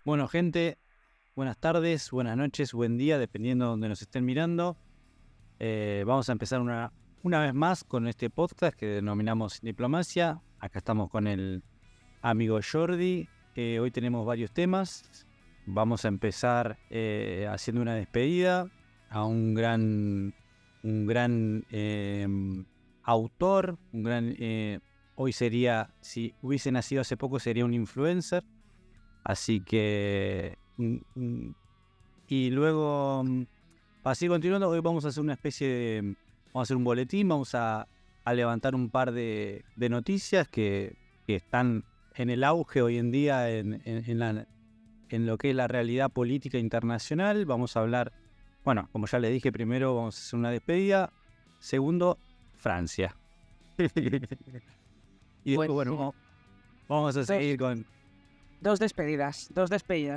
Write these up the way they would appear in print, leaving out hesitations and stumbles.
Bueno, gente, buenas tardes, buenas noches, buen día, dependiendo de donde nos estén mirando. Vamos a empezar una vez más con este podcast que denominamos Diplomacia. Acá estamos con el amigo Jordi. Hoy tenemos varios temas. Vamos a empezar haciendo una despedida a un gran autor, hoy sería, si hubiese nacido hace poco, sería un influencer. Así que, y luego, para seguir continuando, hoy vamos a hacer una especie de, vamos a hacer un boletín, vamos a levantar un par de noticias que están en el auge hoy en día en lo que es la realidad política internacional. Vamos a hablar, bueno, como ya les dije, primero vamos a hacer una despedida, segundo, Francia. Y después, bueno, vamos a seguir con... Dos despedidas.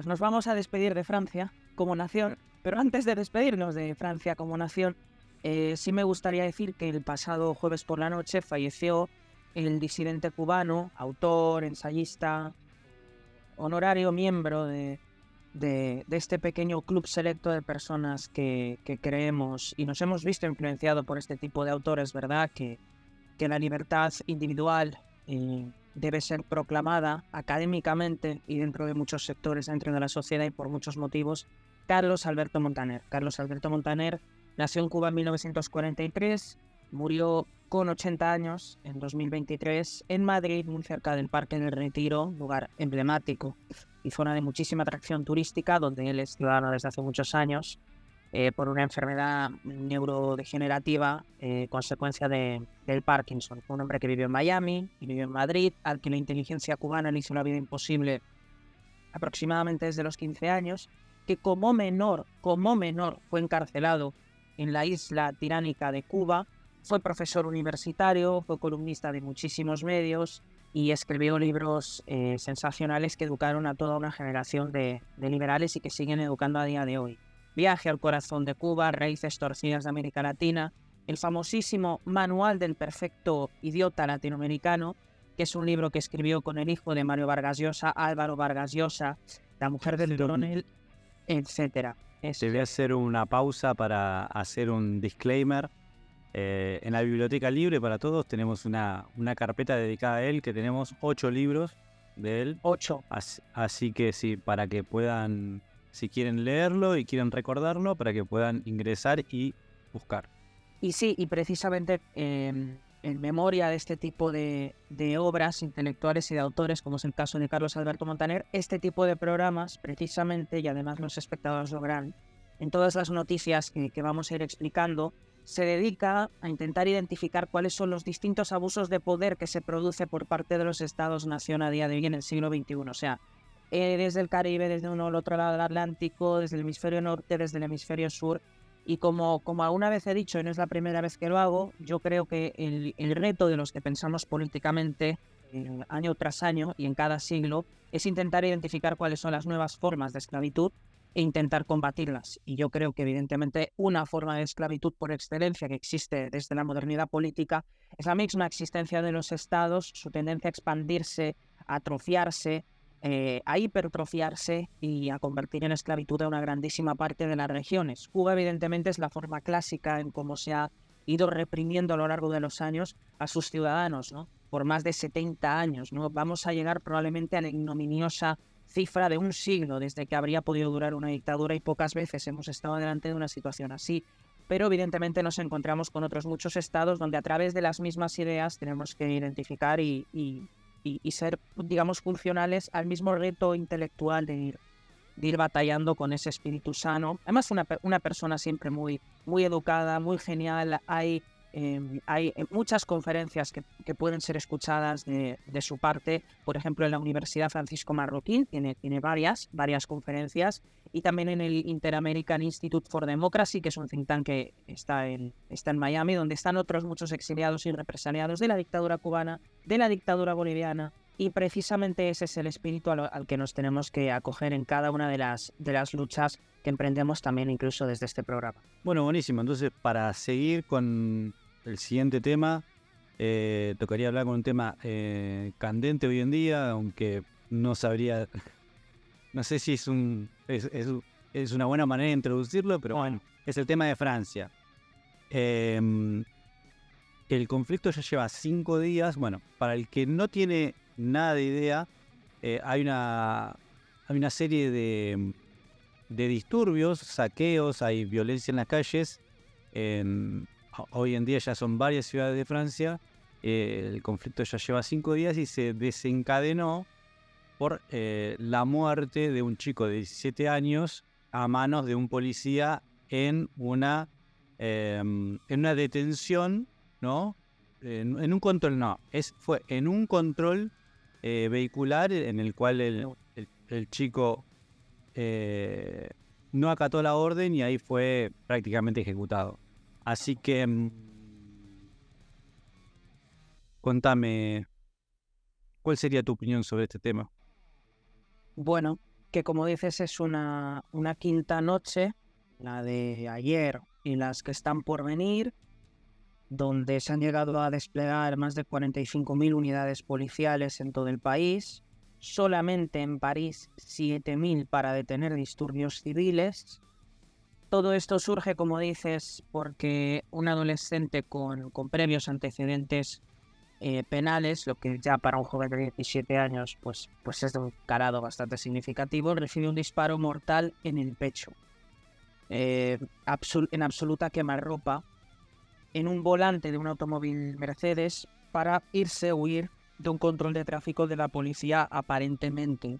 Nos vamos a despedir de Francia como nación, pero antes de despedirnos de Francia como nación, sí me gustaría decir que el pasado jueves por la noche falleció el disidente cubano, autor, ensayista, honorario miembro de este pequeño club selecto de personas que creemos y nos hemos visto influenciado por este tipo de autores, ¿verdad? Que la libertad individual debe ser proclamada académicamente y dentro de muchos sectores dentro de la sociedad y por muchos motivos. Carlos Alberto Montaner. Carlos Alberto Montaner nació en Cuba en 1943, murió con 80 años en 2023 en Madrid, muy cerca del Parque del Retiro, lugar emblemático y zona de muchísima atracción turística, donde él es ciudadano desde hace muchos años, por una enfermedad neurodegenerativa, consecuencia del Parkinson. Fue un hombre que vivió en Miami y vivió en Madrid, al que la inteligencia cubana le hizo la vida imposible aproximadamente desde los 15 años, que como menor fue encarcelado en la isla tiránica de Cuba, fue profesor universitario, fue columnista de muchísimos medios y escribió libros sensacionales que educaron a toda una generación de liberales y que siguen educando a día de hoy. Viaje al corazón de Cuba, raíces torcidas de América Latina, el famosísimo Manual del Perfecto Idiota Latinoamericano, que es un libro que escribió con el hijo de Mario Vargas Llosa, Álvaro Vargas Llosa, la mujer del coronel, etc. Te voy a hacer una pausa para hacer un disclaimer. En la Biblioteca Libre para Todos tenemos una carpeta dedicada a él, que tenemos 8 libros de él. 8. Así que sí, para que puedan, si quieren leerlo y quieren recordarlo, para que puedan ingresar y buscar. Y sí, y precisamente en memoria de este tipo de obras intelectuales y de autores, como es el caso de Carlos Alberto Montaner, este tipo de programas, precisamente, y además los espectadores lo verán, en todas las noticias que vamos a ir explicando, se dedica a intentar identificar cuáles son los distintos abusos de poder que se produce por parte de los estados-nación a día de hoy en el siglo XXI. O sea, desde el Caribe, desde uno al otro lado del Atlántico, desde el hemisferio norte, desde el hemisferio sur. Y como alguna vez he dicho, y no es la primera vez que lo hago, yo creo que el reto de los que pensamos políticamente año tras año y en cada siglo es intentar identificar cuáles son las nuevas formas de esclavitud e intentar combatirlas. Y yo creo que evidentemente una forma de esclavitud por excelencia que existe desde la modernidad política es la misma existencia de los estados, su tendencia a expandirse, a atrofiarse, a hipertrofiarse y a convertir en esclavitud a una grandísima parte de las regiones. Cuba evidentemente es la forma clásica en cómo se ha ido reprimiendo a lo largo de los años a sus ciudadanos, ¿no? Por más de 70 años, ¿no? Vamos a llegar probablemente a la ignominiosa cifra de un siglo desde que habría podido durar una dictadura y pocas veces hemos estado delante de una situación así. Pero evidentemente nos encontramos con otros muchos estados donde a través de las mismas ideas tenemos que identificar y ser, digamos, funcionales al mismo reto intelectual de ir batallando con ese espíritu sano. Además, una persona siempre muy educada, muy genial. Hay muchas conferencias que pueden ser escuchadas de su parte. Por ejemplo, en la Universidad Francisco Marroquín tiene varias conferencias, y también en el Inter-American Institute for Democracy, que es un think tank que está en Miami, donde están otros muchos exiliados y represaliados de la dictadura cubana, de la dictadura boliviana, y precisamente ese es el espíritu al que nos tenemos que acoger en cada una de las luchas que emprendemos también incluso desde este programa. Bueno, buenísimo. Entonces, para seguir con el siguiente tema, tocaría hablar con un tema candente hoy en día, aunque no sabría no sé si es una buena manera de introducirlo, pero bueno, es el tema de Francia. El conflicto ya lleva 5 días. Bueno, para el que no tiene nada de idea, hay una serie de disturbios, saqueos, hay violencia en las calles. Hoy en día ya son varias ciudades de Francia. El conflicto ya lleva 5 días y se desencadenó por la muerte de un chico de 17 años a manos de un policía en una detención, ¿no? En un control, no, fue en un control vehicular en el cual el chico no acató la orden y ahí fue prácticamente ejecutado. Así que contame, ¿cuál sería tu opinión sobre este tema? Bueno, que como dices es una quinta noche, la de ayer y las que están por venir, donde se han llegado a desplegar más de 45.000 unidades policiales en todo el país. Solamente en París 7.000 para detener disturbios civiles. Todo esto surge, como dices, porque un adolescente con previos antecedentes penales, lo que ya para un joven de 17 años pues es de un calado bastante significativo, recibe un disparo mortal en el pecho, en absoluta quemarropa, en un volante de un automóvil Mercedes para huir de un control de tráfico de la policía aparentemente.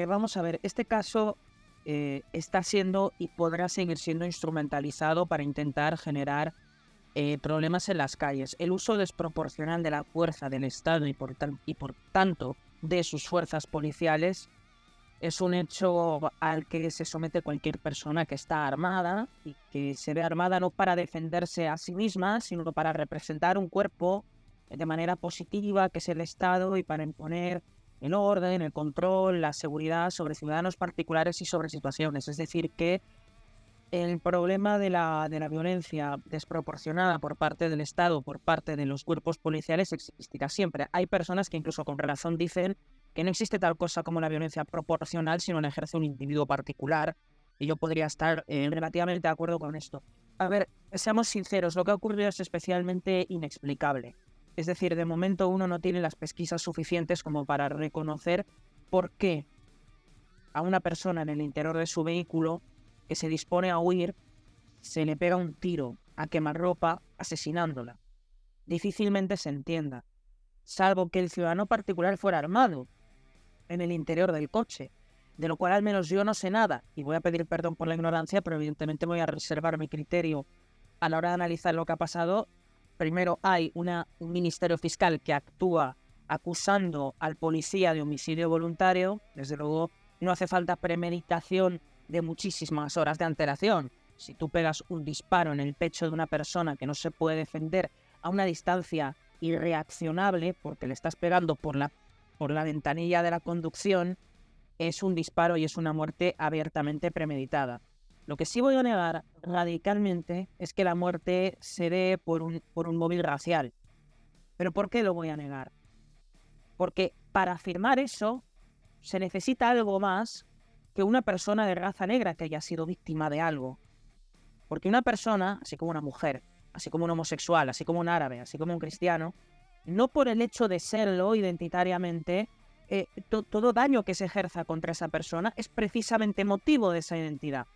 Vamos a ver, este caso está siendo y podrá seguir siendo instrumentalizado para intentar generar problemas en las calles. El uso desproporcional de la fuerza del Estado y por tanto de sus fuerzas policiales es un hecho al que se somete cualquier persona que está armada y que se ve armada no para defenderse a sí misma, sino para representar un cuerpo de manera positiva, que es el Estado, y para imponer el orden, el control, la seguridad sobre ciudadanos particulares y sobre situaciones. Es decir, que el problema de la violencia desproporcionada por parte del Estado, por parte de los cuerpos policiales, existirá siempre. Hay personas que incluso con razón dicen que no existe tal cosa como la violencia proporcional, sino la ejerce un individuo particular, y yo podría estar relativamente de acuerdo con esto. A ver, seamos sinceros, lo que ha ocurrido es especialmente inexplicable. Es decir, de momento uno no tiene las pesquisas suficientes como para reconocer por qué a una persona en el interior de su vehículo que se dispone a huir, se le pega un tiro a quemarropa asesinándola. Difícilmente se entienda, salvo que el ciudadano particular fuera armado en el interior del coche, de lo cual al menos yo no sé nada, y voy a pedir perdón por la ignorancia, pero evidentemente voy a reservar mi criterio a la hora de analizar lo que ha pasado. Primero hay un ministerio fiscal que actúa acusando al policía de homicidio voluntario. Desde luego no hace falta premeditación de muchísimas horas de antelación. Si tú pegas un disparo en el pecho de una persona que no se puede defender a una distancia irreaccionable, porque le estás pegando por la ventanilla de la conducción, es un disparo y es una muerte abiertamente premeditada. Lo que sí voy a negar radicalmente es que la muerte se dé por un móvil racial. ¿Pero por qué lo voy a negar? Porque para afirmar eso se necesita algo más que una persona de raza negra que haya sido víctima de algo. Porque una persona, así como una mujer, así como un homosexual, así como un árabe, así como un cristiano, no por el hecho de serlo identitariamente, todo daño que se ejerza contra esa persona es precisamente motivo de esa identidad.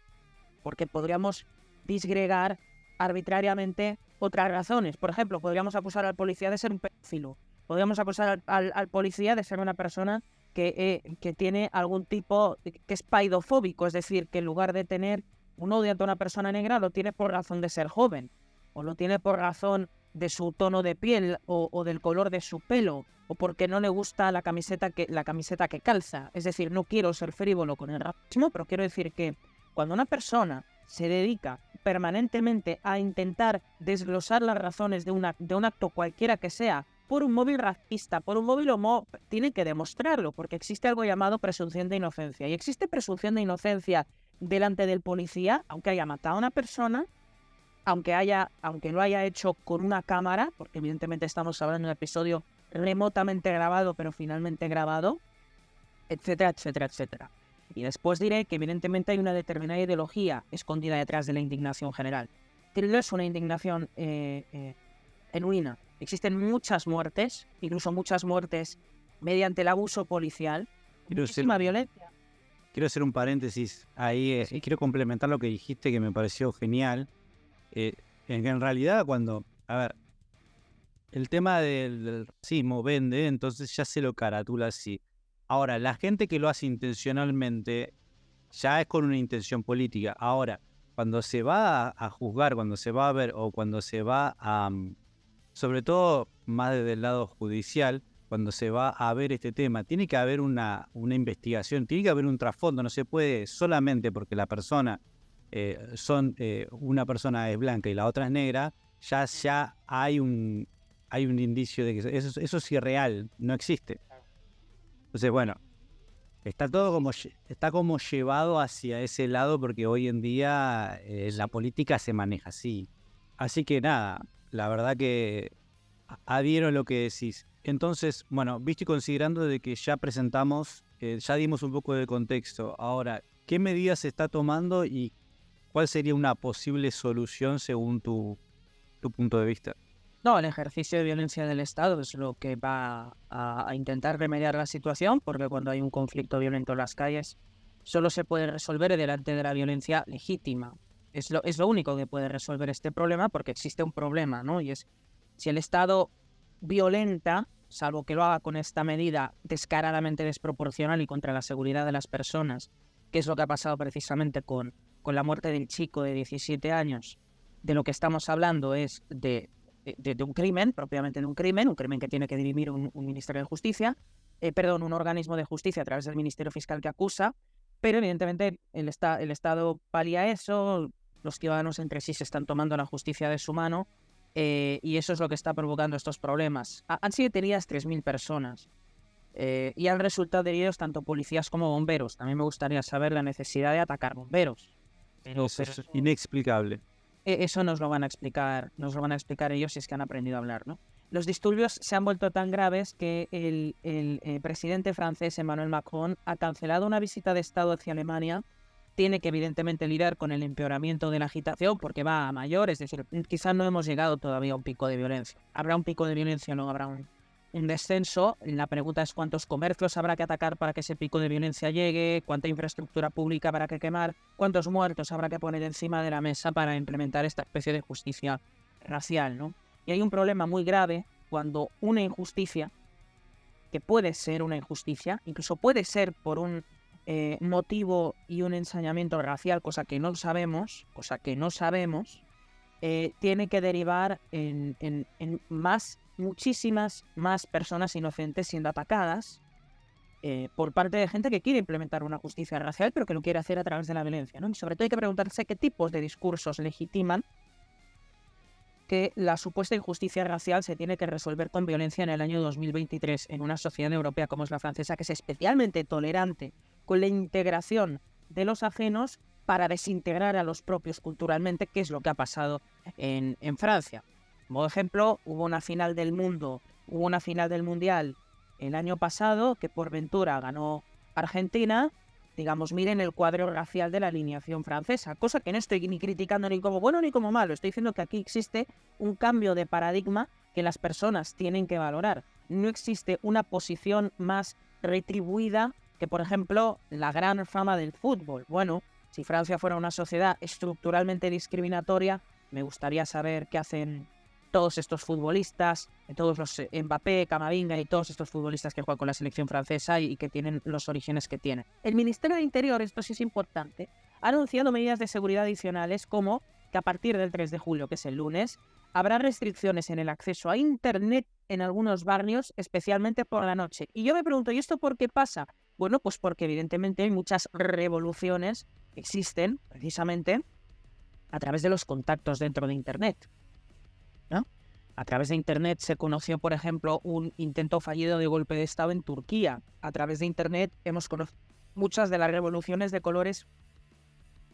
Porque podríamos disgregar arbitrariamente otras razones. Por ejemplo, podríamos acusar al policía de ser un pedófilo. Podríamos acusar al policía de ser una persona que tiene algún tipo, que es paidofóbico, es decir, que en lugar de tener un odio a una persona negra, lo tiene por razón de ser joven, o lo tiene por razón de su tono de piel, o del color de su pelo, o porque no le gusta la camiseta que calza. Es decir, no quiero ser frívolo con el racismo, pero quiero decir que cuando una persona se dedica permanentemente a intentar desglosar las razones de un acto cualquiera que sea, por un móvil racista, por un móvil tiene que demostrarlo, porque existe algo llamado presunción de inocencia. Y existe presunción de inocencia delante del policía, aunque haya matado a una persona, aunque lo haya hecho con una cámara, porque evidentemente estamos hablando de un episodio remotamente grabado, pero finalmente grabado. etcétera, etcétera, etcétera. Y después diré que evidentemente hay una determinada ideología escondida detrás de la indignación general. Pero no es una indignación genuina. Existen muchas muertes, incluso muchas muertes mediante el abuso policial, muchísima violencia. Quiero hacer un paréntesis ahí y quiero complementar lo que dijiste que me pareció genial. En realidad a ver, el tema del racismo vende, entonces ya se lo caratula así. Ahora, la gente que lo hace intencionalmente ya es con una intención política. Ahora, cuando se va a juzgar, cuando se va a ver o cuando se va a, sobre todo más desde el lado judicial, cuando se va a ver este tema, tiene que haber una investigación, tiene que haber un trasfondo, no se puede solamente porque la persona una persona es blanca y la otra es negra, ya hay un indicio de que eso es irreal, no existe. Entonces, bueno, está como llevado hacia ese lado porque hoy en día la política se maneja así. Así que nada, la verdad que adhiero a lo que decís. Entonces, bueno, visto y considerando de que ya presentamos, ya dimos un poco de contexto. Ahora, ¿qué medidas se está tomando y cuál sería una posible solución según tu punto de vista? No, el ejercicio de violencia del Estado es lo que va a intentar remediar la situación, porque cuando hay un conflicto violento en las calles, solo se puede resolver delante de la violencia legítima. Es lo único que puede resolver este problema, porque existe un problema, ¿no? Y es, si el Estado violenta, salvo que lo haga con esta medida descaradamente desproporcional y contra la seguridad de las personas, que es lo que ha pasado precisamente con la muerte del chico de 17 años, de lo que estamos hablando es de un crimen, propiamente de un crimen que tiene que dirimir un Ministerio de Justicia, un organismo de justicia a través del Ministerio Fiscal que acusa, pero evidentemente el Estado palía eso, los ciudadanos entre sí se están tomando la justicia de su mano, y eso es lo que está provocando estos problemas. Han sido detenidas 3.000 personas y han resultado heridos tanto policías como bomberos. También me gustaría saber la necesidad de atacar bomberos. Pero es inexplicable. Eso nos lo van a explicar ellos si es que han aprendido a hablar, ¿no? Los disturbios se han vuelto tan graves que el presidente francés Emmanuel Macron ha cancelado una visita de Estado hacia Alemania. Tiene que evidentemente lidiar con el empeoramiento de la agitación porque va a mayor, es decir, quizás no hemos llegado todavía a un pico de violencia. Habrá un pico de violencia, no habrá un descenso. La pregunta es cuántos comercios habrá que atacar para que ese pico de violencia llegue, cuánta infraestructura pública habrá que quemar, cuántos muertos habrá que poner encima de la mesa para implementar esta especie de justicia racial, ¿no? Y hay un problema muy grave cuando una injusticia, que puede ser una injusticia, incluso puede ser por un motivo y un ensañamiento racial, cosa que no sabemos, tiene que derivar en muchísimas más personas inocentes siendo atacadas por parte de gente que quiere implementar una justicia racial, pero que lo quiere hacer a través de la violencia, ¿no? Y sobre todo hay que preguntarse qué tipos de discursos legitiman que la supuesta injusticia racial se tiene que resolver con violencia en el año 2023 en una sociedad europea como es la francesa, que es especialmente tolerante con la integración de los ajenos para desintegrar a los propios culturalmente, que es lo que ha pasado en Francia. Como ejemplo, hubo una final del Mundial el año pasado que por ventura ganó Argentina. Digamos, miren el cuadro racial de la alineación francesa, cosa que no estoy ni criticando ni como bueno ni como malo, estoy diciendo que aquí existe un cambio de paradigma que las personas tienen que valorar. No existe una posición más retribuida que, por ejemplo, la gran fama del fútbol. Bueno, si Francia fuera una sociedad estructuralmente discriminatoria, me gustaría saber qué hacen todos estos futbolistas, todos los Mbappé, Camavinga y todos estos futbolistas que juegan con la selección francesa y que tienen los orígenes que tienen. El Ministerio de Interior, esto sí es importante, ha anunciado medidas de seguridad adicionales como que a partir del 3 de julio, que es el lunes, habrá restricciones en el acceso a Internet en algunos barrios, especialmente por la noche. Y yo me pregunto, ¿y esto por qué pasa? Bueno, pues porque evidentemente hay muchas revoluciones que existen precisamente a través de los contactos dentro de Internet, ¿no? A través de Internet se conoció, por ejemplo, un intento fallido de golpe de Estado en Turquía. A través de Internet hemos conocido muchas de las revoluciones de colores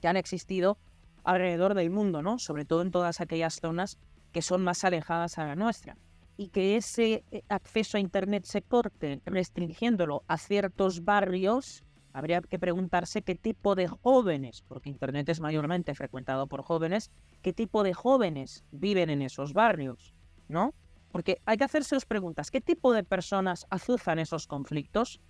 que han existido alrededor del mundo, ¿no? Sobre todo en todas aquellas zonas que son más alejadas a la nuestra. y que ese acceso a Internet se corte restringiéndolo a ciertos barrios, habría que preguntarse qué tipo de jóvenes, porque Internet es mayormente frecuentado por jóvenes, qué tipo de jóvenes viven en esos barrios, ¿no? Porque hay que hacerse dos preguntas. ¿Qué tipo de personas azuzan esos conflictos?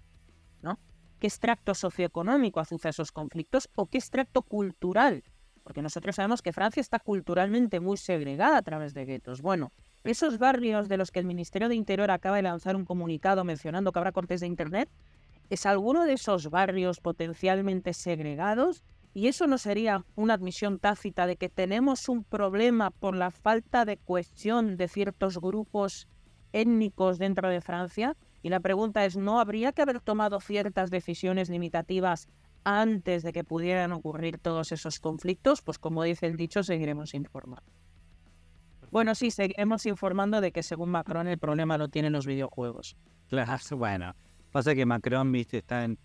¿No? ¿Qué extracto socioeconómico azuza esos conflictos? ¿O qué extracto cultural? Porque nosotros sabemos que Francia está culturalmente muy segregada a través de guetos. Bueno, esos barrios de los que el Ministerio de Interior acaba de lanzar un comunicado mencionando que habrá cortes de Internet, ¿es alguno de esos barrios potencialmente segregados? ¿Y eso no sería una admisión tácita de que tenemos un problema por la falta de cohesión de ciertos grupos étnicos dentro de Francia? Y la pregunta es, ¿no habría que haber tomado ciertas decisiones limitativas antes de que pudieran ocurrir todos esos conflictos? Pues como dice el dicho, seguiremos informando. Bueno, sí, seguiremos informando de que según Macron el problema lo tienen los videojuegos. Claro, bueno. Pasa que Macron, viste, está en...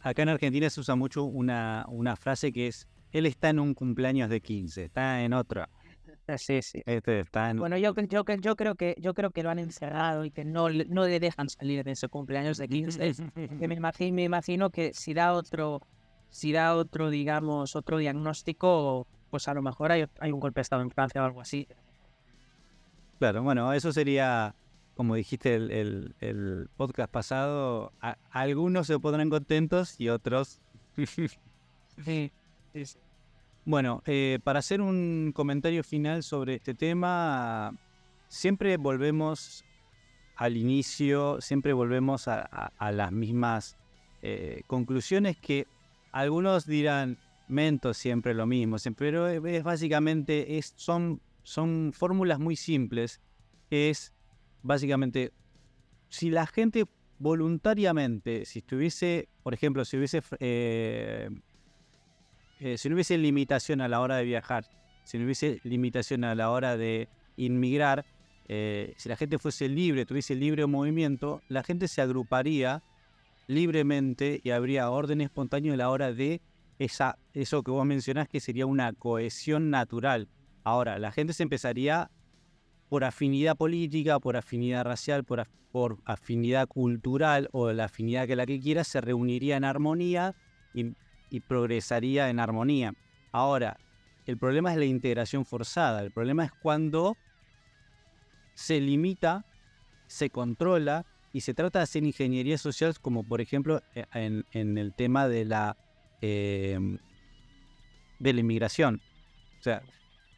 Acá en Argentina se usa mucho una frase que es, él está en un cumpleaños de 15, está en otro. Sí, sí. Está en... Bueno, yo creo que lo han encerrado y que no le dejan salir de ese cumpleaños de 15. Que me imagino que si da otro, digamos, otro diagnóstico, pues a lo mejor hay un golpe de estado en Francia o algo así. Claro, bueno, eso sería, como dijiste el podcast pasado, algunos se pondrán contentos y otros... Sí. Bueno, para hacer un comentario final sobre este tema, siempre volvemos al inicio, siempre volvemos a las mismas conclusiones que algunos dirán, mento siempre lo mismo, pero es básicamente son fórmulas muy simples, que es básicamente, si la gente voluntariamente, si estuviese, por ejemplo, si no hubiese limitación a la hora de viajar, si no hubiese limitación a la hora de inmigrar, si la gente fuese libre, tuviese libre movimiento, la gente se agruparía libremente y habría orden espontáneo a la hora de eso que vos mencionás, que sería una cohesión natural. Ahora, la gente se empezaría por afinidad política, por afinidad racial, por afinidad cultural o la afinidad que la que quiera, se reuniría en armonía y progresaría en armonía. Ahora, el problema es la integración forzada. El problema es cuando se limita, se controla y se trata de hacer ingeniería social, como por ejemplo en el tema de la inmigración. O sea,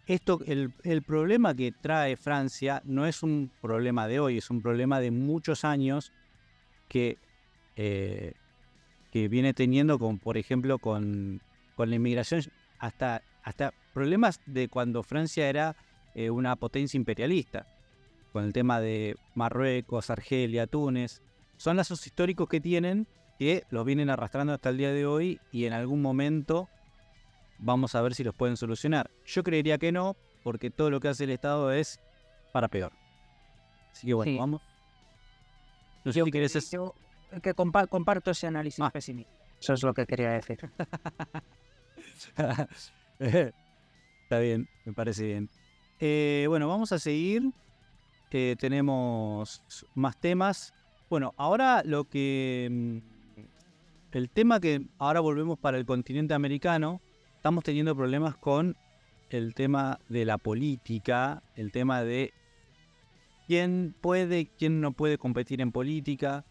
el problema que trae Francia no es un problema de hoy, es un problema de muchos años que viene teniendo, por ejemplo, con la inmigración, hasta problemas de cuando Francia era una potencia imperialista, con el tema de Marruecos, Argelia, Túnez. Son lazos históricos que tienen, que los vienen arrastrando hasta el día de hoy y en algún momento vamos a ver si los pueden solucionar. Yo creería que no, porque todo lo que hace el Estado es para peor. Así que bueno, Sí. vamos. No sé si querés... Yo que comparto ese análisis pesimista. Eso es lo que quería decir. Está bien, me parece bien. Bueno, vamos a seguir. Tenemos más temas. Bueno, ahora el tema que ahora volvemos para el continente americano, estamos teniendo problemas con el tema de la política, el tema de quién puede, quién no puede competir en política.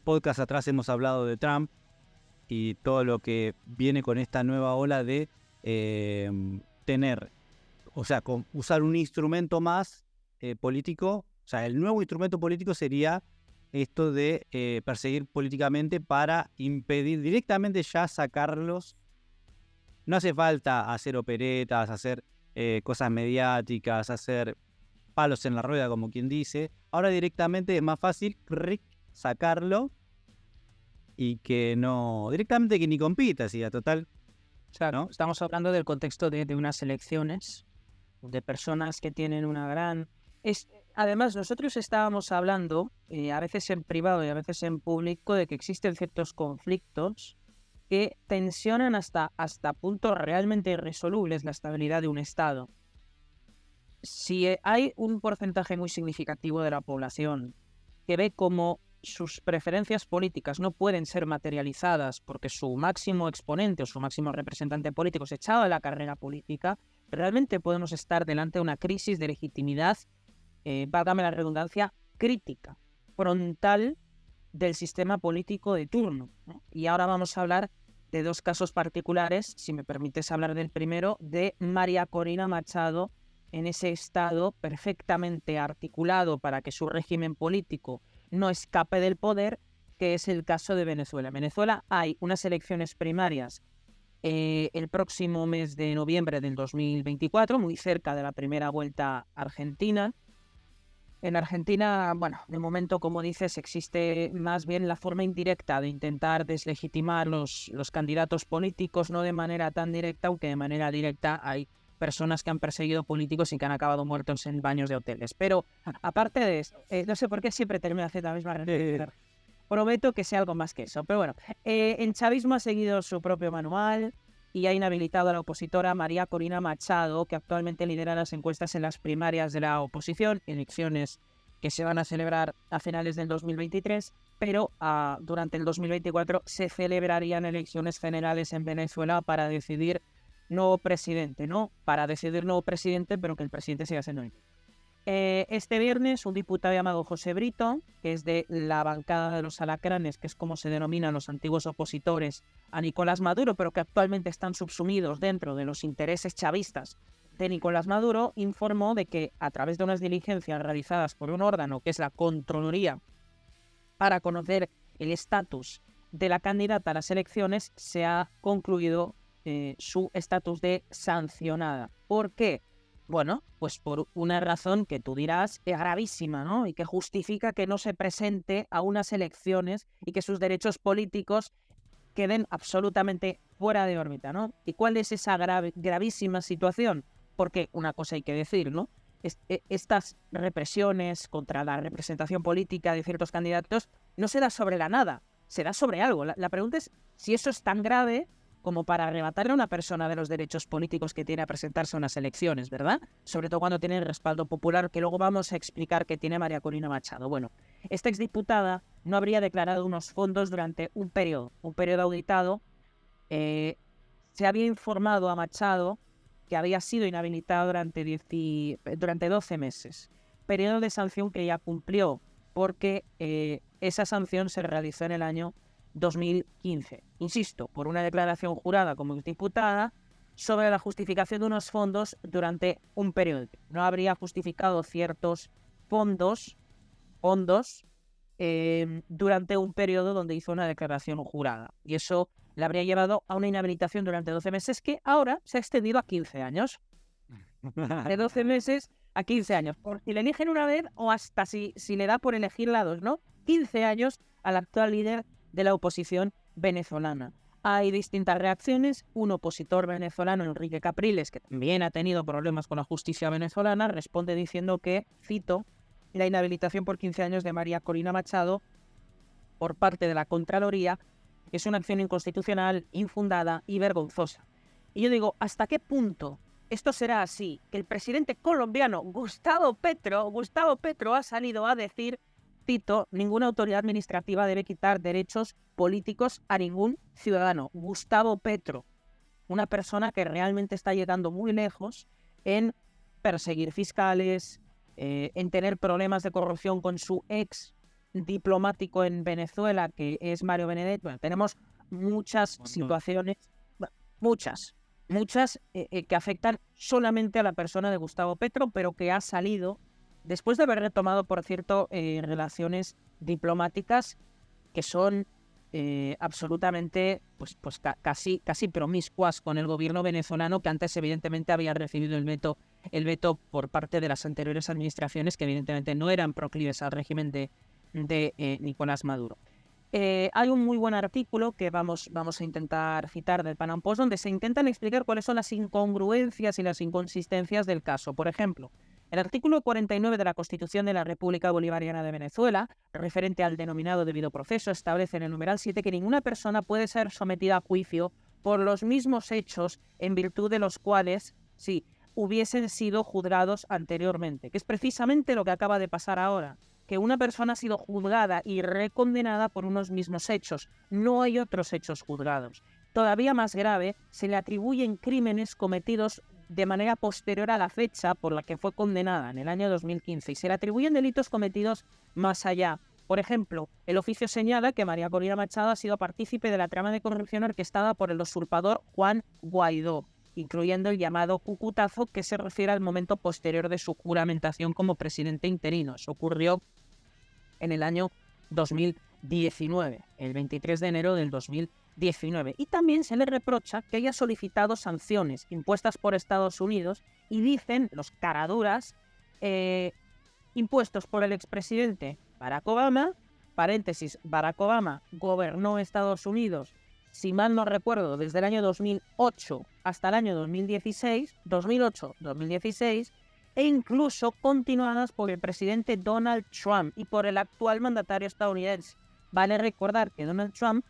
Podcast atrás hemos hablado de Trump y todo lo que viene con esta nueva ola de usar un instrumento más político. O sea, el nuevo instrumento político sería esto de perseguir políticamente para impedir directamente ya sacarlos. No hace falta hacer operetas, hacer cosas mediáticas, hacer palos en la rueda, como quien dice. Ahora directamente es más fácil sacarlo y que no, directamente que ni compita, si a total. Claro, ¿no? Estamos hablando del contexto de unas elecciones, de personas que tienen una gran... Además, nosotros estábamos hablando, a veces en privado y a veces en público, de que existen ciertos conflictos que tensionan hasta puntos realmente irresolubles la estabilidad de un Estado. si hay un porcentaje muy significativo de la población que ve como sus preferencias políticas no pueden ser materializadas porque su máximo exponente o su máximo representante político se echado de la carrera política, realmente podemos estar delante de una crisis de legitimidad, válgame la redundancia, crítica, frontal del sistema político de turno, ¿no? Y ahora vamos a hablar de dos casos particulares, si me permites hablar del primero, de María Corina Machado, en ese estado perfectamente articulado para que su régimen político no escape del poder, que es el caso de Venezuela. En Venezuela hay unas elecciones primarias el próximo mes de noviembre del 2024, muy cerca de la primera vuelta argentina. En Argentina, bueno, de momento, como dices, existe más bien la forma indirecta de intentar deslegitimar los candidatos políticos, no de manera tan directa, aunque de manera directa hay personas que han perseguido políticos y que han acabado muertos en baños de hoteles. Pero aparte de eso, no sé por qué siempre termino haciendo la misma referencia. Prometo que sea algo más que eso. Pero bueno, el chavismo ha seguido su propio manual y ha inhabilitado a la opositora María Corina Machado, que actualmente lidera las encuestas en las primarias de la oposición, elecciones que se van a celebrar a finales del 2023, pero durante el 2024 se celebrarían elecciones generales en Venezuela para decidir nuevo presidente, ¿no? Para decidir nuevo presidente, pero que el presidente siga siendo el mismo. Este viernes, un diputado llamado José Brito, que es de la bancada de los alacranes, que es como se denominan los antiguos opositores a Nicolás Maduro, pero que actualmente están subsumidos dentro de los intereses chavistas de Nicolás Maduro, informó de que a través de unas diligencias realizadas por un órgano que es la Contraloría para conocer el estatus de la candidata a las elecciones, se ha concluido su estatus de sancionada. ¿Por qué? Bueno, pues por una razón que tú dirás es gravísima, ¿no? Y que justifica que no se presente a unas elecciones y que sus derechos políticos queden absolutamente fuera de órbita, ¿no? ¿Y cuál es esa gravísima situación? Porque una cosa hay que decir, ¿no? Estas represiones contra la representación política de ciertos candidatos no se da sobre la nada, se da sobre algo. La pregunta es si eso es tan grave como para arrebatarle a una persona de los derechos políticos que tiene a presentarse a unas elecciones, ¿verdad? Sobre todo cuando tiene el respaldo popular, que luego vamos a explicar que tiene María Corina Machado. Bueno, esta exdiputada no habría declarado unos fondos durante un periodo auditado. Se había informado a Machado que había sido inhabilitado durante 12 meses. Periodo de sanción que ya cumplió, porque esa sanción se realizó en el año 2015. Insisto, por una declaración jurada como diputada sobre la justificación de unos fondos durante un periodo. No habría justificado ciertos fondos durante un periodo donde hizo una declaración jurada. Y eso le habría llevado a una inhabilitación durante 12 meses que ahora se ha extendido a 15 años. De 12 meses a 15 años. Por si le eligen una vez o hasta si le da por elegir lados, ¿no? 15 años al actual líder de la oposición venezolana. Hay distintas reacciones. Un opositor venezolano, Enrique Capriles, que también ha tenido problemas con la justicia venezolana, responde diciendo que, cito, la inhabilitación por 15 años de María Corina Machado por parte de la Contraloría es una acción inconstitucional, infundada y vergonzosa. Y yo digo, ¿hasta qué punto esto será así? Que el presidente colombiano Gustavo Petro ha salido a decir, cito, ninguna autoridad administrativa debe quitar derechos políticos a ningún ciudadano. Gustavo Petro, una persona que realmente está llegando muy lejos en perseguir fiscales, en tener problemas de corrupción con su ex diplomático en Venezuela, que es Mario Benedetti. Bueno, tenemos muchas situaciones, muchas que afectan solamente a la persona de Gustavo Petro, pero que ha salido después de haber retomado, por cierto, relaciones diplomáticas que son absolutamente casi promiscuas con el gobierno venezolano, que antes evidentemente había recibido el veto por parte de las anteriores administraciones, que evidentemente no eran proclives al régimen de Nicolás Maduro. Hay un muy buen artículo que vamos a intentar citar del Panam Post, donde se intentan explicar cuáles son las incongruencias y las inconsistencias del caso. Por ejemplo, el artículo 49 de la Constitución de la República Bolivariana de Venezuela, referente al denominado debido proceso, establece en el numeral 7 que ninguna persona puede ser sometida a juicio por los mismos hechos en virtud de los cuales, hubiesen sido juzgados anteriormente, que es precisamente lo que acaba de pasar ahora, que una persona ha sido juzgada y recondenada por unos mismos hechos. No hay otros hechos juzgados. Todavía más grave, se le atribuyen crímenes cometidos de manera posterior a la fecha por la que fue condenada, en el año 2015, y se le atribuyen delitos cometidos más allá. Por ejemplo, el oficio señala que María Corina Machado ha sido partícipe de la trama de corrupción orquestada por el usurpador Juan Guaidó, incluyendo el llamado cucutazo, que se refiere al momento posterior de su juramentación como presidente interino. Eso ocurrió en el año 2019, el 23 de enero del 2019. Y también se le reprocha que haya solicitado sanciones impuestas por Estados Unidos y dicen los caraduras impuestos por el expresidente Barack Obama, paréntesis, Barack Obama gobernó Estados Unidos, si mal no recuerdo, desde el año 2008 hasta el año 2008-2016, e incluso continuadas por el presidente Donald Trump y por el actual mandatario estadounidense. Vale recordar que Donald Trump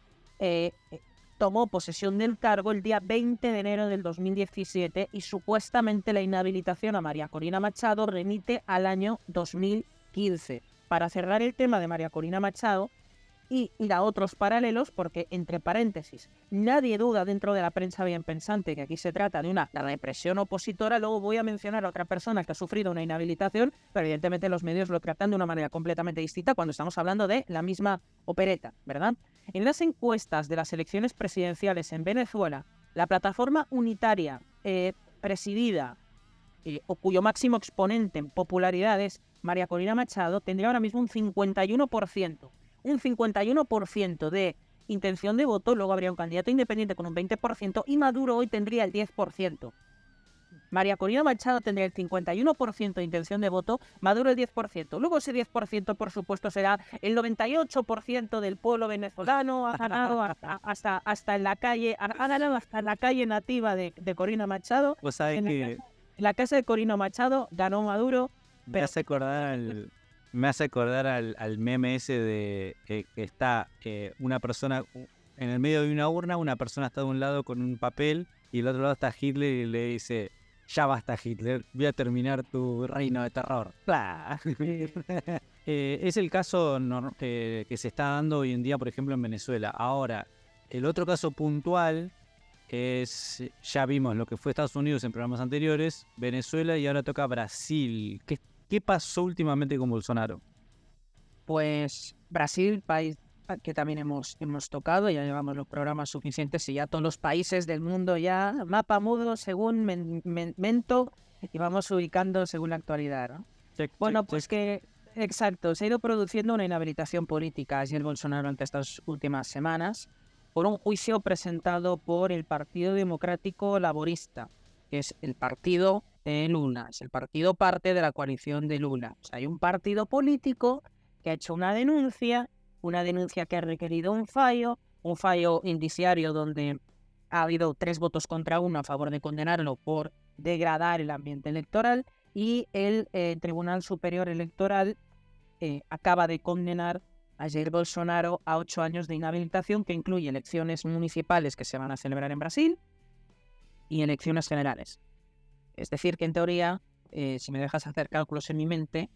tomó posesión del cargo el día 20 de enero del 2017 y supuestamente la inhabilitación a María Corina Machado remite al año 2015. Para cerrar el tema de María Corina Machado y ir a otros paralelos, porque, entre paréntesis, nadie duda dentro de la prensa bien pensante que aquí se trata de una represión opositora. Luego voy a mencionar a otra persona que ha sufrido una inhabilitación, pero evidentemente los medios lo tratan de una manera completamente distinta cuando estamos hablando de la misma opereta, ¿verdad? En las encuestas de las elecciones presidenciales en Venezuela, la plataforma unitaria presidida o cuyo máximo exponente en popularidad es María Corina Machado, tendría ahora mismo un 51%. Un 51% de intención de voto, luego habría un candidato independiente con un 20% y Maduro hoy tendría el 10%. María Corina Machado tendría el 51% de intención de voto, Maduro el 10%. Luego ese 10%, por supuesto, será el 98% del pueblo venezolano, ha ganado hasta en la calle, ha ganado hasta en la calle nativa de Corina Machado. Vos sabés que En la casa de Corina Machado ganó Maduro. me hace acordar al meme ese de que está una persona en el medio de una urna, una persona está de un lado con un papel y del otro lado está Hitler y le dice: ya basta, Hitler, voy a terminar tu reino de terror. Es el caso que se está dando hoy en día, por ejemplo, en Venezuela. Ahora, el otro caso puntual es, ya vimos lo que fue Estados Unidos en programas anteriores, Venezuela, y ahora toca Brasil. ¿Qué pasó últimamente con Bolsonaro? Pues Brasil, país que también hemos tocado, ya llevamos los programas suficientes y ya todos los países del mundo ya, mapa mudo según Mento, y vamos ubicando según la actualidad, ¿no? Pues que, exacto, se ha ido produciendo una inhabilitación política ayer Bolsonaro ante estas últimas semanas por un juicio presentado por el Partido Democrático Laborista, que es el partido de Lula, es el partido parte de la coalición de Lula. O sea, hay un partido político que ha hecho una denuncia que ha requerido un fallo indiciario donde ha habido 3 votos contra 1 a favor de condenarlo por degradar el ambiente electoral, y el Tribunal Superior Electoral acaba de condenar a Jair Bolsonaro a 8 años de inhabilitación, que incluye elecciones municipales que se van a celebrar en Brasil y elecciones generales. Es decir, que en teoría, si me dejas hacer cálculos en mi mente,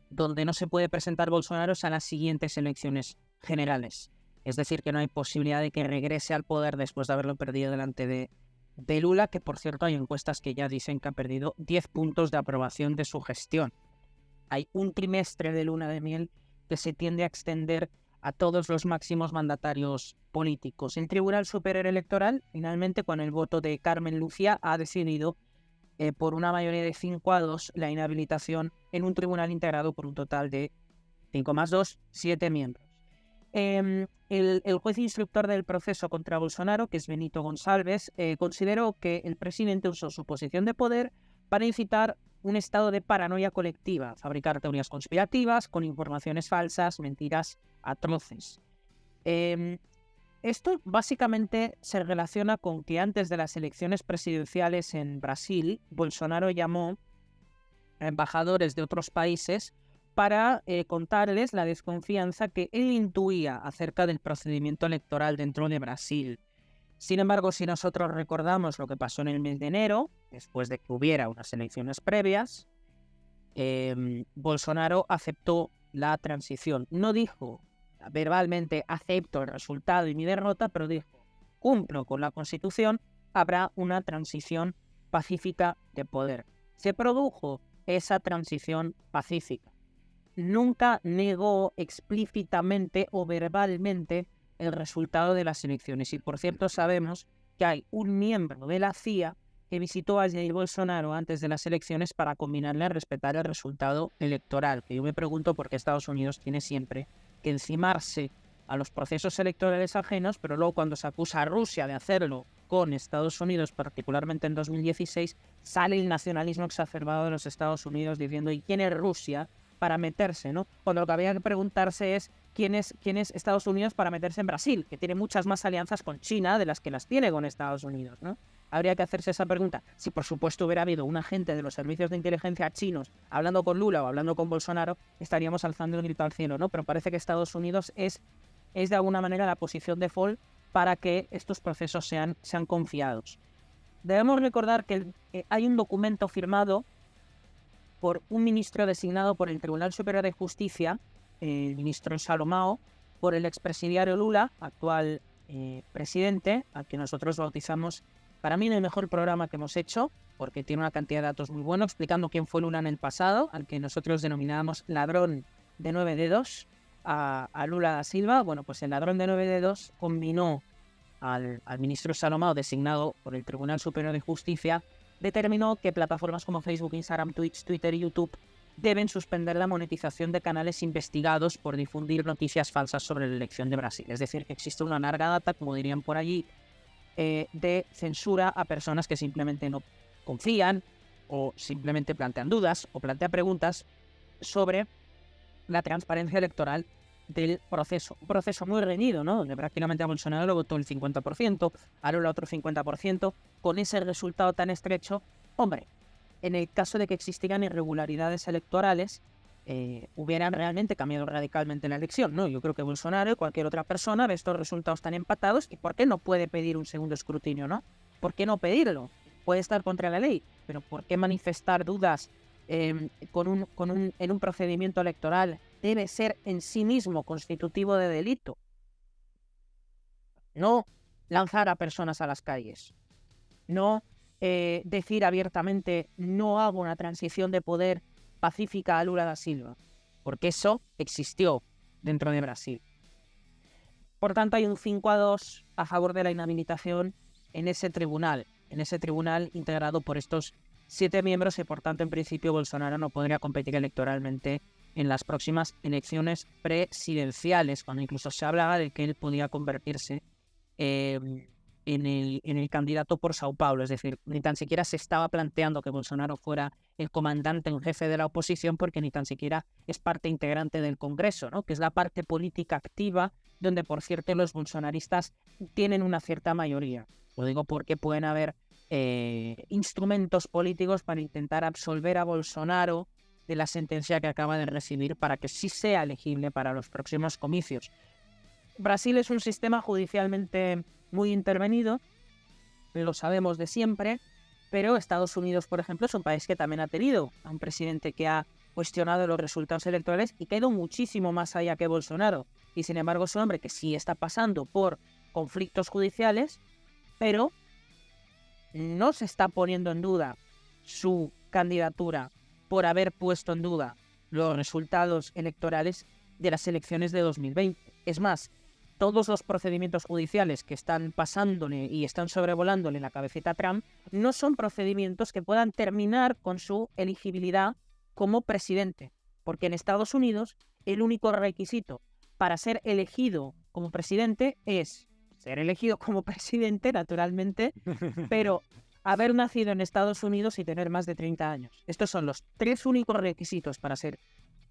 donde no se puede presentar Bolsonaro es a las siguientes elecciones generales. Es decir, que no hay posibilidad de que regrese al poder después de haberlo perdido delante de Lula, que por cierto hay encuestas que ya dicen que ha perdido 10 puntos de aprobación de su gestión. Hay un trimestre de luna de miel que se tiende a extender a todos los máximos mandatarios políticos. El Tribunal Superior Electoral, finalmente, con el voto de Carmen Lucía, ha decidido por una mayoría de 5-2 la inhabilitación en un tribunal integrado por un total de 5 más 2, 7 miembros. El juez instructor del proceso contra Bolsonaro, que es Benito González, consideró que el presidente usó su posición de poder para incitar un estado de paranoia colectiva, fabricar teorías conspirativas con informaciones falsas, mentiras atroces. Esto básicamente se relaciona con que antes de las elecciones presidenciales en Brasil, Bolsonaro llamó a embajadores de otros países para contarles la desconfianza que él intuía acerca del procedimiento electoral dentro de Brasil. Sin embargo, si nosotros recordamos lo que pasó en el mes de enero, después de que hubiera unas elecciones previas, Bolsonaro aceptó la transición. No dijo verbalmente acepto el resultado y mi derrota, pero dijo cumplo con la Constitución, habrá una transición pacífica de poder. Se produjo esa transición pacífica. Nunca negó explícitamente o verbalmente el resultado de las elecciones. Y por cierto, sabemos que hay un miembro de la CIA que visitó a Jair Bolsonaro antes de las elecciones para combinarle a respetar el resultado electoral. Que yo me pregunto por qué Estados Unidos tiene siempre que encimarse a los procesos electorales ajenos, pero luego cuando se acusa a Rusia de hacerlo con Estados Unidos, particularmente en 2016, sale el nacionalismo exacerbado de los Estados Unidos diciendo ¿y quién es Rusia para meterse, ¿no? Cuando lo que había que preguntarse es quién es Estados Unidos para meterse en Brasil, que tiene muchas más alianzas con China de las que las tiene con Estados Unidos, ¿no? Habría que hacerse esa pregunta. Si por supuesto hubiera habido un agente de los servicios de inteligencia chinos hablando con Lula o hablando con Bolsonaro, estaríamos alzando el grito al cielo, ¿no? Pero parece que Estados Unidos es de alguna manera la posición default para que estos procesos sean confiados. Debemos recordar que hay un documento firmado por un ministro designado por el Tribunal Superior de Justicia, el ministro Salomao, por el expresidiario Lula, actual presidente, al que nosotros bautizamos, para mí, el mejor programa que hemos hecho, porque tiene una cantidad de datos muy buenos, explicando quién fue Lula en el pasado, al que nosotros denominábamos ladrón de 9 dedos, a Lula da Silva. Bueno, pues el ladrón de 9 dedos combinó al ministro Salomao, designado por el Tribunal Superior de Justicia, determinó que plataformas como Facebook, Instagram, Twitch, Twitter y YouTube deben suspender la monetización de canales investigados por difundir noticias falsas sobre la elección de Brasil. Es decir, que existe una larga data, como dirían por allí, de censura a personas que simplemente no confían o simplemente plantean dudas o plantean preguntas sobre la transparencia electoral del proceso. Un proceso muy reñido, ¿no? Donde prácticamente a Bolsonaro lo votó el 50%, a Lula otro 50%, con ese resultado tan estrecho. Hombre, en el caso de que existieran irregularidades electorales, hubieran realmente cambiado radicalmente la elección, ¿no? Yo creo que Bolsonaro y cualquier otra persona ve estos resultados tan empatados y ¿por qué no puede pedir un segundo escrutinio, no? ¿Por qué no pedirlo? Puede estar contra la ley, pero ¿por qué manifestar dudas en un procedimiento electoral debe ser en sí mismo constitutivo de delito? No lanzar a personas a las calles, no decir abiertamente no hago una transición de poder pacífica a Lula da Silva, porque eso existió dentro de Brasil. Por tanto, hay un 5-2 a favor de la inhabilitación en ese tribunal integrado por estos 7 miembros y por tanto, en principio, Bolsonaro no podría competir electoralmente en las próximas elecciones presidenciales, cuando incluso se hablaba de que él podía convertirse en el candidato por Sao Paulo. Es decir, ni tan siquiera se estaba planteando que Bolsonaro fuera el comandante en jefe de la oposición, porque ni tan siquiera es parte integrante del Congreso, ¿no? Que es la parte política activa, donde, por cierto, los bolsonaristas tienen una cierta mayoría. Lo digo porque pueden haber instrumentos políticos para intentar absolver a Bolsonaro de la sentencia que acaba de recibir para que sí sea elegible para los próximos comicios. Brasil es un sistema judicialmente muy intervenido, lo sabemos de siempre, pero Estados Unidos, por ejemplo, es un país que también ha tenido a un presidente que ha cuestionado los resultados electorales y que ha ido muchísimo más allá que Bolsonaro. Y sin embargo es un hombre que sí está pasando por conflictos judiciales, pero no se está poniendo en duda su candidatura por haber puesto en duda los resultados electorales de las elecciones de 2020. Es más, todos los procedimientos judiciales que están pasándole y están sobrevolándole la cabecita a Trump no son procedimientos que puedan terminar con su elegibilidad como presidente, porque en Estados Unidos el único requisito para ser elegido como presidente es ser elegido como presidente, naturalmente, pero haber nacido en Estados Unidos y tener más de 30 años. Estos son los 3 únicos requisitos para ser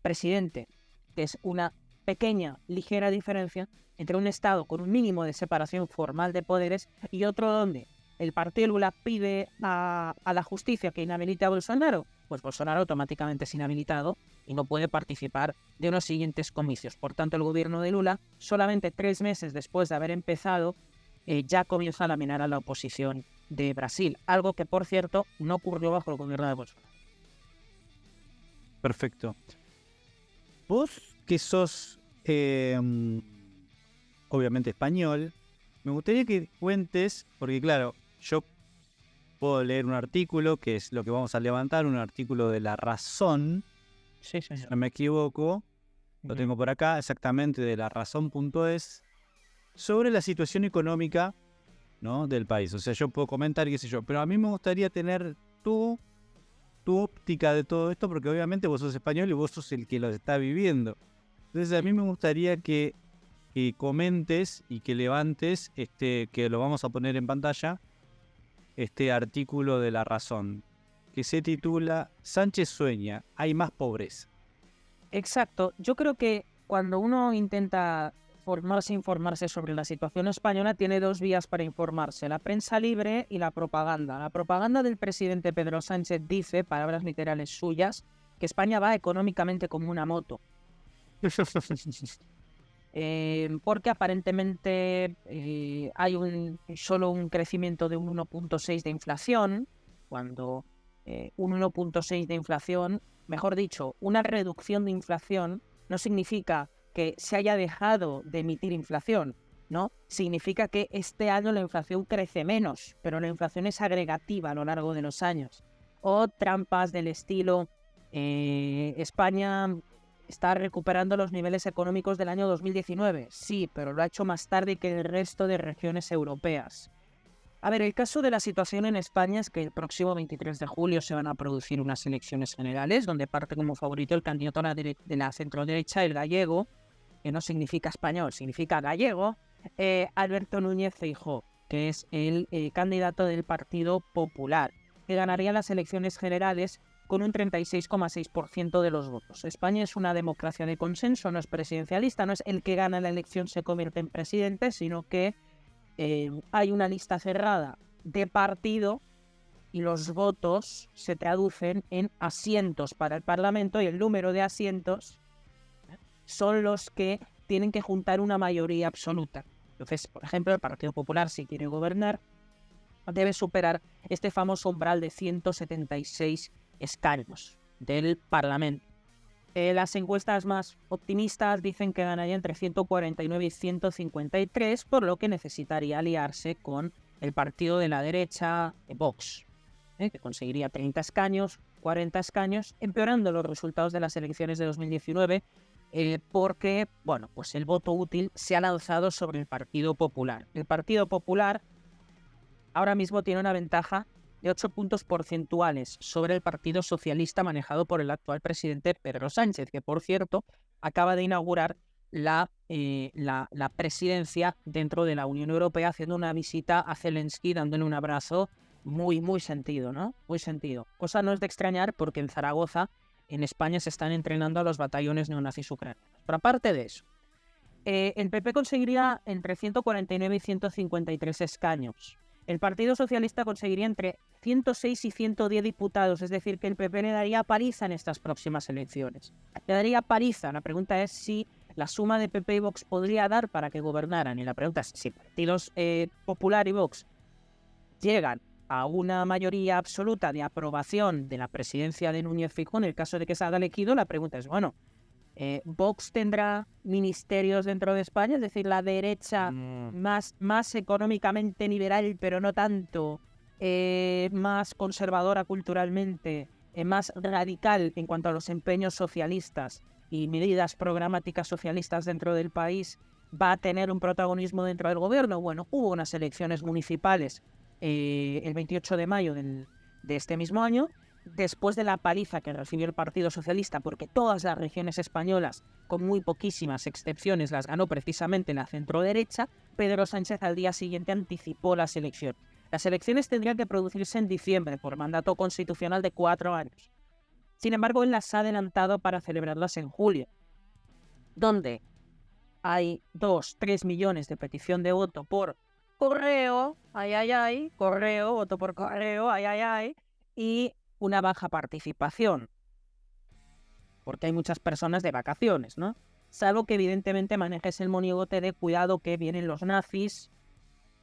presidente, que es una pequeña, ligera diferencia entre un Estado con un mínimo de separación formal de poderes y otro donde el partido Lula pide a la justicia que inhabilite a Bolsonaro, pues Bolsonaro automáticamente es inhabilitado y no puede participar de unos siguientes comicios. Por tanto, el gobierno de Lula, solamente 3 meses después de haber empezado ya comienza a laminar a la oposición de Brasil, algo que, por cierto, no ocurrió bajo el gobierno de Bolsonaro. Perfecto. Vos que sos obviamente español, me gustaría que cuentes, porque claro, yo puedo leer un artículo, que es lo que vamos a levantar, un artículo de La Razón, Sí, si señor. no me equivoco, lo tengo por acá, exactamente de larazón.es, sobre la situación económica, ¿no?, del país. O sea, yo puedo comentar, qué sé yo, pero a mí me gustaría tener tu óptica de todo esto, porque obviamente vos sos español y vos sos el que lo está viviendo. Entonces a mí me gustaría que comentes y que levantes, que lo vamos a poner en pantalla, este artículo de La Razón, que se titula Sánchez sueña, hay más pobreza. Exacto. Yo creo que cuando uno intenta informarse sobre la situación española, tiene dos vías para informarse: la prensa libre y la propaganda. La propaganda del presidente Pedro Sánchez dice, palabras literales suyas, que España va económicamente como una moto. Porque aparentemente hay solo un crecimiento de un 1,6 de inflación, cuando un 1,6 de inflación, mejor dicho, una reducción de inflación no significa que se haya dejado de emitir inflación, ¿no? Significa que este año la inflación crece menos, pero la inflación es agregativa a lo largo de los años. O trampas del estilo, España está recuperando los niveles económicos del año 2019. Sí, pero lo ha hecho más tarde que el resto de regiones europeas. A ver, el caso de la situación en España es que el próximo 23 de julio se van a producir unas elecciones generales, donde parte como favorito el candidato de la centroderecha, el gallego, que no significa español, significa gallego, Alberto Núñez Feijóo, que es el candidato del Partido Popular, que ganaría las elecciones generales con un 36,6% de los votos. España es una democracia de consenso, no es presidencialista, no es el que gana la elección se convierte en presidente, sino que hay una lista cerrada de partido y los votos se traducen en asientos para el Parlamento, y el número de asientos son los que tienen que juntar una mayoría absoluta. Entonces, por ejemplo, el Partido Popular, si quiere gobernar, debe superar este famoso umbral de 176 escaños del Parlamento. Las encuestas más optimistas dicen que ganaría entre 149 y 153, por lo que necesitaría aliarse con el partido de la derecha, Vox, que conseguiría 30 escaños, 40 escaños, empeorando los resultados de las elecciones de 2019, porque, bueno, pues el voto útil se ha lanzado sobre el Partido Popular. El Partido Popular ahora mismo tiene una ventaja de 8 puntos porcentuales sobre el Partido Socialista manejado por el actual presidente Pedro Sánchez, que, por cierto, acaba de inaugurar la presidencia dentro de la Unión Europea, haciendo una visita a Zelensky, dándole un abrazo muy, muy sentido, ¿no? Muy sentido. Cosa no es de extrañar, porque en Zaragoza, en España, se están entrenando a los batallones neonazis ucranianos. Pero aparte de eso, el PP conseguiría entre 149 y 153 escaños. El Partido Socialista conseguiría entre 106 y 110 diputados, es decir, que el PP le daría paliza en estas próximas elecciones. Le daría paliza. La pregunta es si la suma de PP y Vox podría dar para que gobernaran. Y la pregunta es si partidos Popular y Vox llegan a una mayoría absoluta de aprobación de la presidencia de Núñez Feijóo, en el caso de que salga elegido, la pregunta es, bueno, ¿Vox tendrá ministerios dentro de España? Es decir, la derecha más económicamente liberal, pero no tanto, más conservadora culturalmente, más radical en cuanto a los empeños socialistas y medidas programáticas socialistas dentro del país, ¿va a tener un protagonismo dentro del gobierno? Bueno, hubo unas elecciones municipales el 28 de mayo de este mismo año, después de la paliza que recibió el Partido Socialista, porque todas las regiones españolas, con muy poquísimas excepciones, las ganó precisamente la centroderecha. Pedro Sánchez al día siguiente anticipó las elecciones. Las elecciones tendrían que producirse en diciembre por mandato constitucional de 4 años. Sin embargo, él las ha adelantado para celebrarlas en julio, donde hay 2-3 millones de petición de voto por correo, correo, voto por correo, y una baja participación, porque hay muchas personas de vacaciones, ¿no? Salvo que evidentemente manejes el monigote de cuidado que vienen los nazis,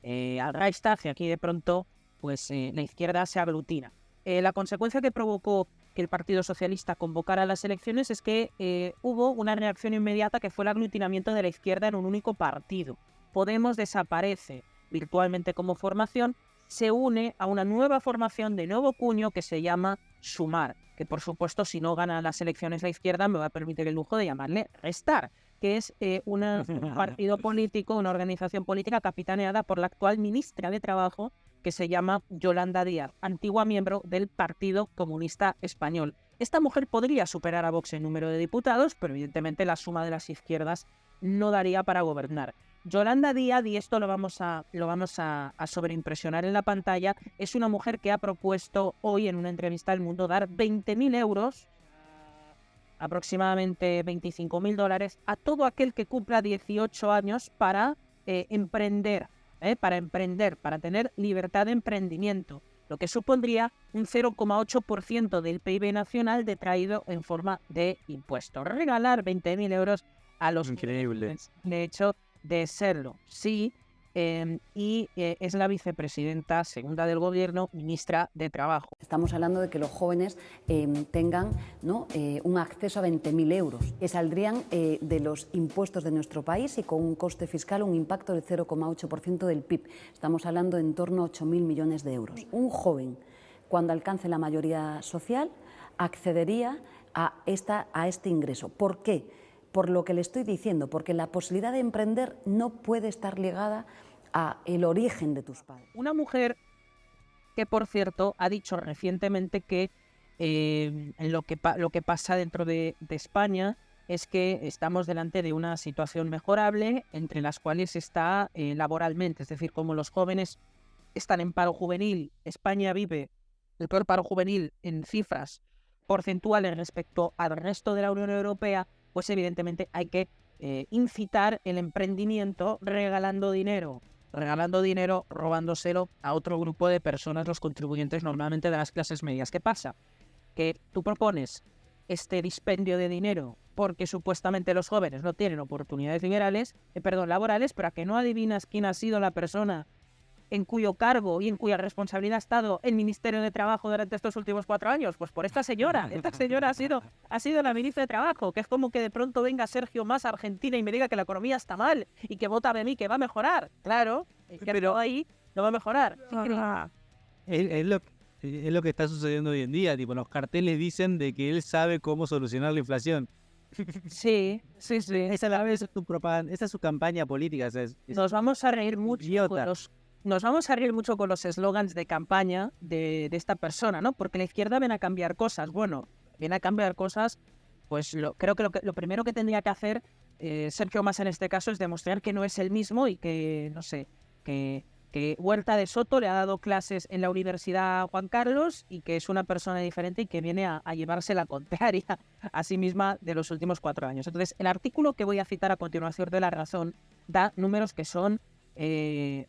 al Reichstag, y aquí de pronto pues la izquierda se aglutina. La consecuencia que provocó que el Partido Socialista convocara las elecciones es que hubo una reacción inmediata que fue el aglutinamiento de la izquierda en un único partido. Podemos desaparece virtualmente como formación, se une a una nueva formación de nuevo cuño que se llama Sumar, que por supuesto si no gana las elecciones la izquierda me va a permitir el lujo de llamarle Restar, que es un partido político, una organización política capitaneada por la actual ministra de Trabajo, que se llama Yolanda Díaz, antigua miembro del Partido Comunista Español. Esta mujer podría superar a Vox en número de diputados, pero evidentemente la suma de las izquierdas no daría para gobernar. Yolanda Díaz, y esto lo vamos a sobreimpresionar en la pantalla, es una mujer que ha propuesto hoy en una entrevista al Mundo dar 20.000 euros, aproximadamente $25.000, a todo aquel que cumpla 18 años para emprender, para tener libertad de emprendimiento, lo que supondría un 0,8% del PIB nacional detraído en forma de impuestos. Regalar 20.000 euros a los... Increíble. De hecho, de serlo, sí, y es la vicepresidenta segunda del gobierno, ministra de Trabajo. Estamos hablando de que los jóvenes tengan, ¿no?, un acceso a 20.000 euros, que saldrían de los impuestos de nuestro país y con un coste fiscal, un impacto del 0,8% del PIB. Estamos hablando de en torno a 8.000 millones de euros. Un joven, cuando alcance la mayoría social, accedería a este ingreso. ¿Por qué? Por lo que le estoy diciendo, porque la posibilidad de emprender no puede estar ligada a el origen de tus padres. Una mujer que, por cierto, ha dicho recientemente que lo que pasa dentro de España es que estamos delante de una situación mejorable, entre las cuales está laboralmente, es decir, como los jóvenes están en paro juvenil, España vive el peor paro juvenil en cifras porcentuales respecto al resto de la Unión Europea, pues evidentemente hay que incitar el emprendimiento regalando dinero, robándoselo a otro grupo de personas, los contribuyentes normalmente de las clases medias. ¿Qué pasa? Que tú propones este dispendio de dinero porque supuestamente los jóvenes no tienen oportunidades laborales, pero a que no adivinas quién ha sido la persona en cuyo cargo y en cuya responsabilidad ha estado el Ministerio de Trabajo durante estos últimos 4 años, pues por esta señora. Esta señora ha sido la ministra de Trabajo, que es como que de pronto venga Sergio Massa a Argentina y me diga que la economía está mal y que vota de mí, que va a mejorar. Claro, pero ahí no va a mejorar. Es lo que está sucediendo hoy en día. Tipo, los carteles dicen de que él sabe cómo solucionar la inflación. Sí. Esa es su propaganda, esa es su campaña política. O sea, Nos vamos a reír mucho con los eslogans de campaña de esta persona, ¿no? Porque la izquierda viene a cambiar cosas. Bueno, viene a cambiar cosas, pues creo que lo primero que tendría que hacer Sergio Massa en este caso es demostrar que no es el mismo y que, no sé, que Huerta de Soto le ha dado clases en la Universidad Juan Carlos y que es una persona diferente y que viene a llevarse la contraria a sí misma de los últimos 4 años. Entonces, el artículo que voy a citar a continuación de La Razón da números que son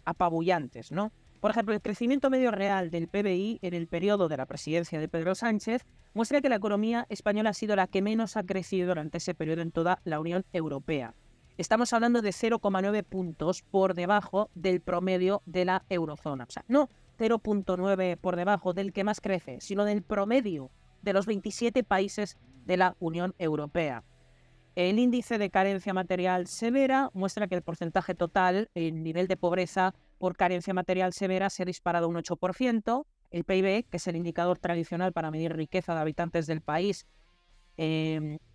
apabullantes, ¿no? Por ejemplo, el crecimiento medio real del PBI en el periodo de la presidencia de Pedro Sánchez muestra que la economía española ha sido la que menos ha crecido durante ese periodo en toda la Unión Europea. Estamos hablando de 0,9 puntos por debajo del promedio de la eurozona. O sea, no 0,9 por debajo del que más crece, sino del promedio de los 27 países de la Unión Europea. El índice de carencia material severa muestra que el porcentaje total, el nivel de pobreza por carencia material severa, se ha disparado un 8%. El PIB, que es el indicador tradicional para medir riqueza de habitantes del país,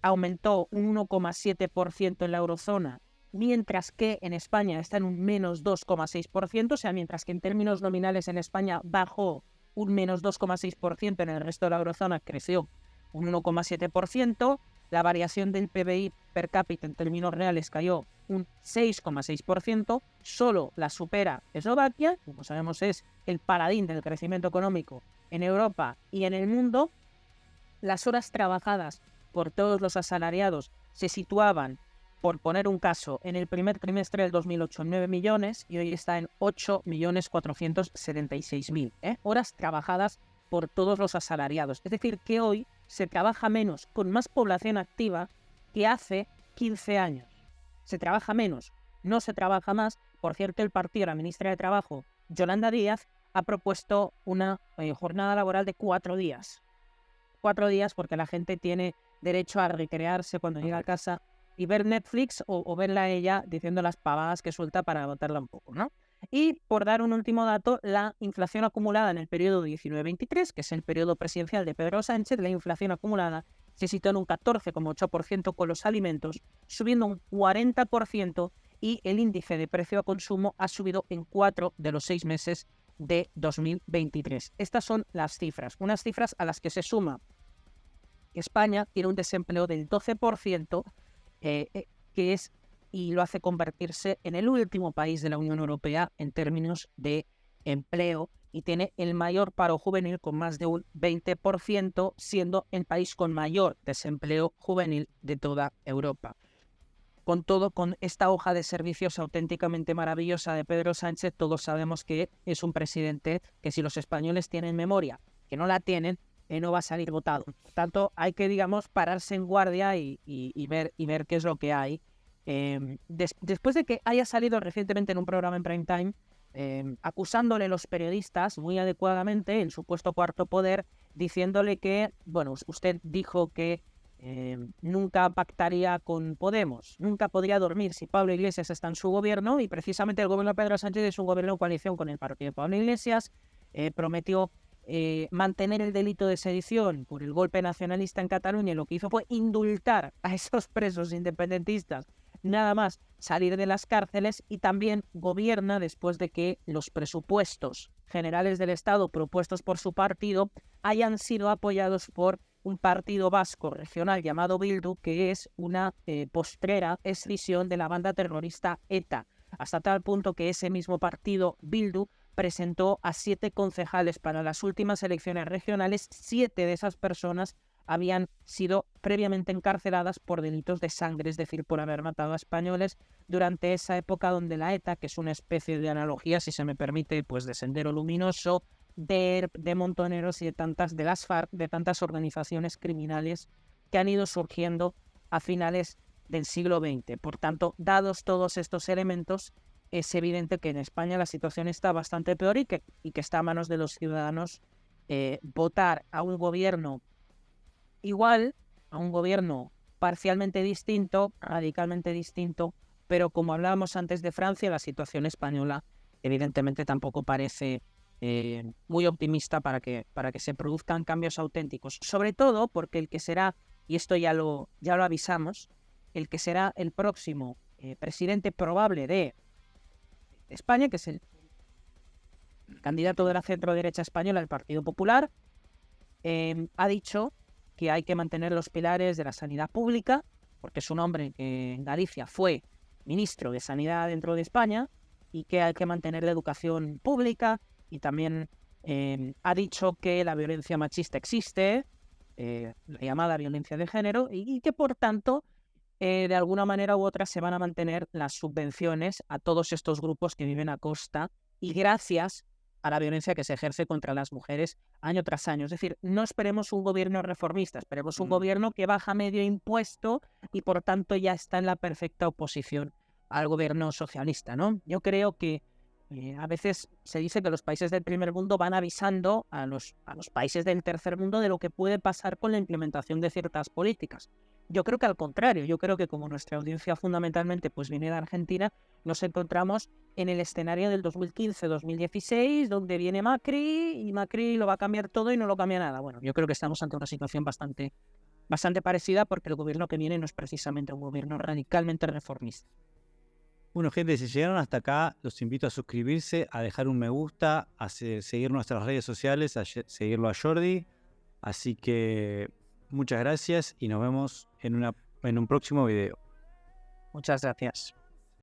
aumentó un 1,7% en la eurozona, mientras que en España está en un menos 2,6%, o sea, mientras que en términos nominales en España bajó un menos 2,6%, en el resto de la eurozona creció un 1,7%, la variación del PBI per cápita en términos reales cayó un 6,6%, solo la supera Eslovaquia, como sabemos es el paladín del crecimiento económico en Europa y en el mundo. Las horas trabajadas por todos los asalariados se situaban, por poner un caso, en el primer trimestre del 2008 en 9 millones y hoy está en 8.476.000 horas trabajadas por todos los asalariados. Es decir, que hoy se trabaja menos con más población activa que hace 15 años. Se trabaja menos, no se trabaja más, Por cierto, el partido, la ministra de Trabajo, Yolanda Díaz, ha propuesto una jornada laboral de 4 días. 4 días porque la gente tiene derecho a recrearse cuando llega a casa y ver Netflix o verla a ella diciendo las pavadas que suelta para agotarla un poco, ¿no? Y por dar un último dato, la inflación acumulada en el periodo 19-23, que es el periodo presidencial de Pedro Sánchez, la inflación acumulada se situó en un 14,8% con los alimentos, subiendo un 40%, y el índice de precio a consumo ha subido en 4 de los 6 meses de 2023. Estas son las cifras, unas cifras a las que se suma que España tiene un desempleo del 12%, que es y lo hace convertirse en el último país de la Unión Europea en términos de empleo, y tiene el mayor paro juvenil con más de un 20%, siendo el país con mayor desempleo juvenil de toda Europa. Con todo, con esta hoja de servicios auténticamente maravillosa de Pedro Sánchez, todos sabemos que es un presidente que, si los españoles tienen memoria, que no la tienen, no va a salir votado. Por tanto, hay que, digamos, pararse en guardia y ver qué es lo que hay. Después de que haya salido recientemente en un programa en prime time, acusándole los periodistas muy adecuadamente, el supuesto cuarto poder, diciéndole que, bueno, usted dijo que nunca pactaría con Podemos, nunca podría dormir si Pablo Iglesias está en su gobierno, y precisamente el gobierno de Pedro Sánchez es un gobierno en coalición con el partido de Pablo Iglesias. Prometió mantener el delito de sedición por el golpe nacionalista en Cataluña, y lo que hizo fue indultar a esos presos independentistas nada más salir de las cárceles, y también gobierna después de que los presupuestos generales del Estado propuestos por su partido hayan sido apoyados por un partido vasco regional llamado Bildu, que es una postrera escisión de la banda terrorista ETA, hasta tal punto que ese mismo partido Bildu presentó a 7 concejales para las últimas elecciones regionales. 7 de esas personas habían sido previamente encarceladas por delitos de sangre, es decir, por haber matado a españoles durante esa época donde la ETA, que es una especie de analogía, si se me permite, pues de Sendero Luminoso, de ERP, de Montoneros y de las FARC, de tantas organizaciones criminales que han ido surgiendo a finales del siglo XX. Por tanto, dados todos estos elementos, es evidente que en España la situación está bastante peor, y que está a manos de los ciudadanos votar a un gobierno igual, a un gobierno parcialmente distinto, radicalmente distinto, pero como hablábamos antes de Francia, la situación española evidentemente tampoco parece muy optimista para que se produzcan cambios auténticos, sobre todo porque el que será, y esto ya lo avisamos, el que será el próximo presidente probable de España, que es el candidato de la centro-derecha española, el Partido Popular, ha dicho que hay que mantener los pilares de la sanidad pública, porque es un hombre que en Galicia fue ministro de Sanidad dentro de España, y que hay que mantener la educación pública, y también ha dicho que la violencia machista existe, la llamada violencia de género, y que por tanto de alguna manera u otra se van a mantener las subvenciones a todos estos grupos que viven a costa y gracias a la violencia que se ejerce contra las mujeres año tras año. Es decir, no esperemos un gobierno reformista, esperemos un gobierno que baja medio impuesto y por tanto ya está en la perfecta oposición al gobierno socialista, ¿no? Yo creo que a veces se dice que los países del primer mundo van avisando a los países del tercer mundo de lo que puede pasar con la implementación de ciertas políticas. Yo creo que al contrario, yo creo que como nuestra audiencia fundamentalmente pues viene de Argentina, nos encontramos en el escenario del 2015-2016, donde viene Macri, y Macri lo va a cambiar todo y no lo cambia nada. Bueno, yo creo que estamos ante una situación bastante parecida, porque el gobierno que viene no es precisamente un gobierno radicalmente reformista. Bueno, gente, si llegaron hasta acá, los invito a suscribirse, a dejar un me gusta, a seguir nuestras redes sociales, a seguirlo a Jordi. Así que muchas gracias y nos vemos en un próximo video. Muchas gracias.